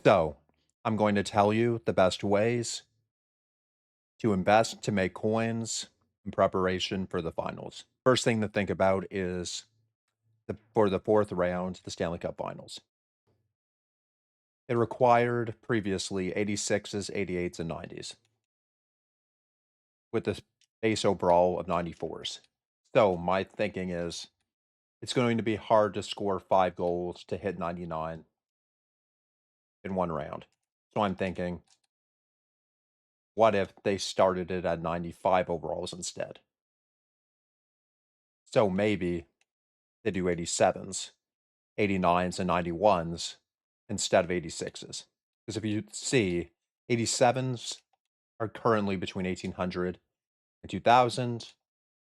So, I'm going to tell you the best ways to invest to make coins in preparation for the finals. First thing to think about is for the fourth round, the Stanley Cup Finals. It required previously 86s, 88s, and 90s, with the base overall of 94s. So, my thinking is it's going to be hard to score 5 goals to hit 99 in one round. So, I'm thinking, what if they started it at 95 overalls instead? So maybe they do 87s, 89s, and 91s instead of 86s. Because if you see, 87s are currently between 1800 and 2000,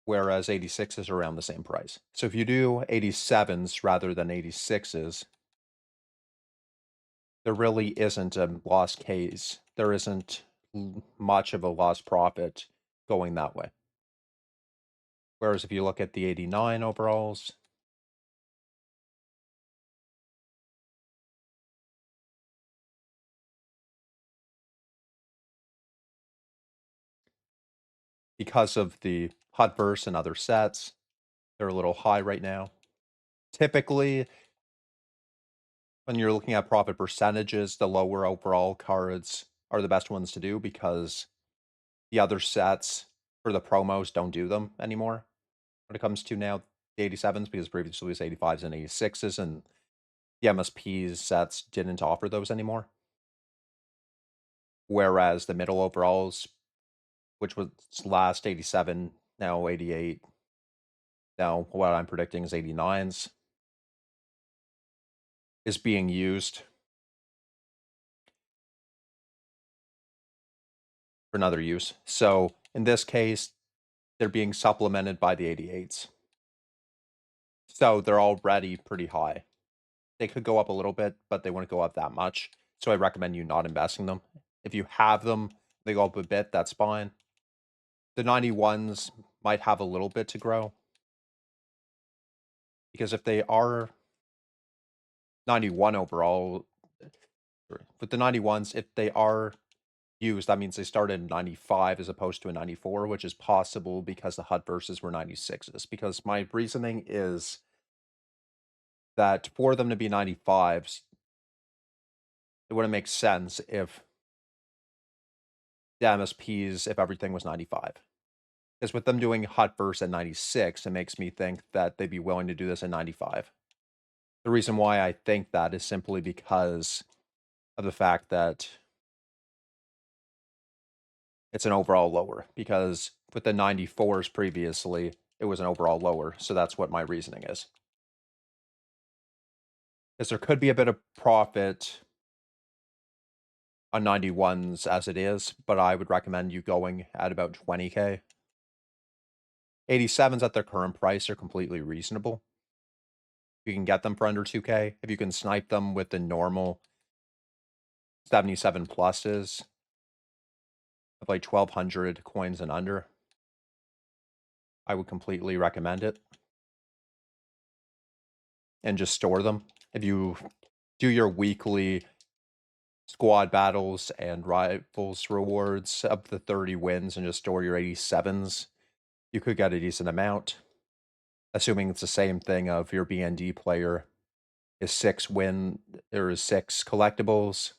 whereas 86s are around the same price. So if you do 87s rather than 86s, there really isn't a lost case. There isn't much of a lost profit going that way. Whereas if you look at the 89 overalls, because of the Hutverse and other sets, they're a little high right now. Typically, when you're looking at profit percentages, the lower overall cards are the best ones to do because the other sets for the promos don't do them anymore when it comes to now the 87s, because previously it was 85s and 86s, and the MSP's sets didn't offer those anymore. Whereas the middle overalls, which was last 87, now 88, now what I'm predicting is 89s, is being used for another use. So in this case, they're being supplemented by the 88s. So they're already pretty high. They could go up a little bit, but they wouldn't go up that much. So I recommend you not investing them. If you have them, they go up a bit, that's fine. The 91s might have a little bit to grow. Because if they are 91 overall, with the 91s, if they are used, that means they started in 95 as opposed to a 94, which is possible because the HUD verses were 96s. Because my reasoning is that for them to be 95s, it wouldn't make sense if the MSPs, if everything was 95. Because with them doing HUD verse at 96, it makes me think that they'd be willing to do this at 95. The reason why I think that is simply because of the fact that it's an overall lower. Because with the 94s previously, it was an overall lower. So that's what my reasoning is. Is there could be a bit of profit on 91s as it is, but I would recommend you going at about 20K. 87s at their current price are completely reasonable. You can get them for under 2K. If you can snipe them with the normal 77 pluses of like 1200 coins and under, I would completely recommend it. And just store them. If you do your weekly squad battles and rivals rewards up to 30 wins and just store your 87s, you could get a decent amount. Assuming it's the same thing of your BND player is 6 collectibles,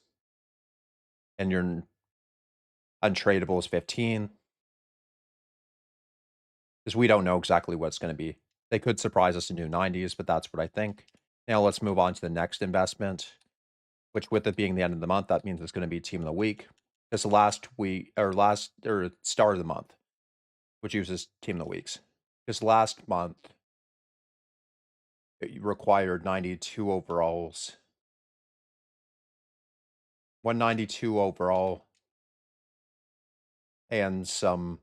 and your untradeable is 15. Because we don't know exactly what it's going to be. They could surprise us and do 90s, but that's what I think. Now let's move on to the next investment, which with it being the end of the month, that means it's going to be team of the week. Because the last week or start of the month, which uses team of the weeks. Because last month it required 92 overalls. 192 overall and some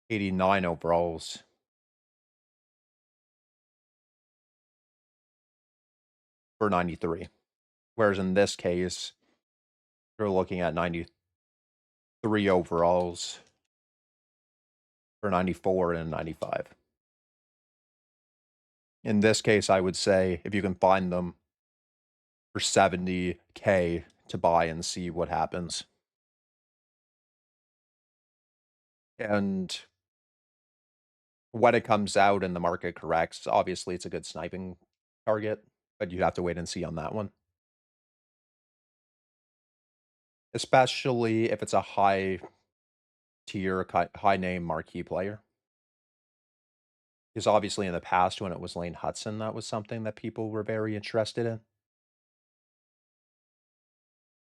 89 overalls for 93. Whereas in this case, you're looking at 93 overalls for 94 and 95. In this case, I would say if you can find them for 70K to buy and see what happens. And when it comes out and the market corrects, obviously it's a good sniping target, but you have to wait and see on that one. Especially if it's a high tier, high name marquee player. Because obviously in the past when it was Lane Hudson, that was something that people were very interested in.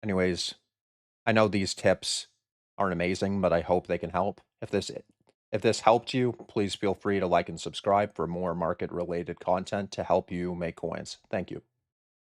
Anyways, I know these tips aren't amazing, but I hope they can help. If this helped you, please feel free to like and subscribe for more market related content to help you make coins. Thank you.